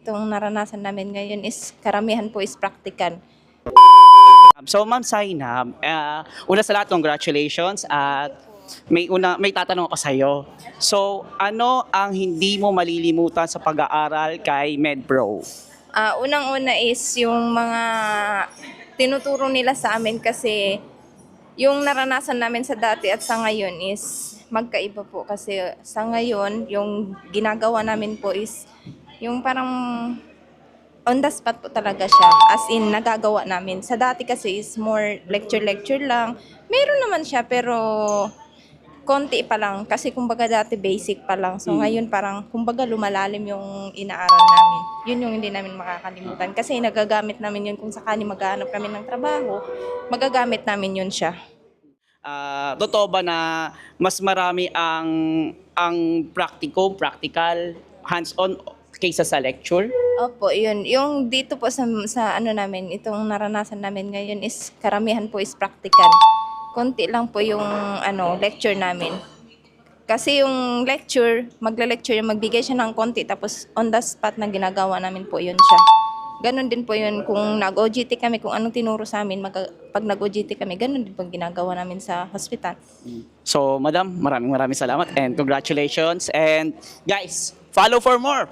itong naranasan namin ngayon is karamihan po is practical. So Ma'am Zainab, una sa lahat, congratulations at may tatanong ako sa iyo. So ano ang hindi mo malilimutan sa pag-aaral kay MedPro? Unang-una is yung mga tinuturo nila sa amin kasi yung naranasan namin sa dati at sa ngayon is magkaiba po kasi sa ngayon yung ginagawa namin po is yung parang on the spot po talaga siya, as in nagagawa namin. Sa dati kasi is more lecture lang. Meron naman siya pero konti pa lang kasi kumbaga dati basic pa lang. So ngayon parang kumbaga lumalalim yung inaaral namin. Yun yung hindi namin makakalimutan kasi nagagamit namin yun kung sakali maghahanap kami ng trabaho, magagamit namin yun siya. Totoo ba na mas marami ang practical, hands-on kaysa sa lecture? Opo, yun. Yung dito po sa ano namin, itong naranasan namin ngayon is karamihan po is practical. Konti lang po yung lecture namin. Kasi yung lecture, magle-lecture yung magbigay siya ng konti tapos on the spot na ginagawa namin po yun siya. Ganon din po yun kung nag-OJT kami, kung anong tinuro sa amin, pag nag-OJT kami, ganon din po ginagawa namin sa hospital. So Madam, maraming salamat and congratulations, and guys, follow for more!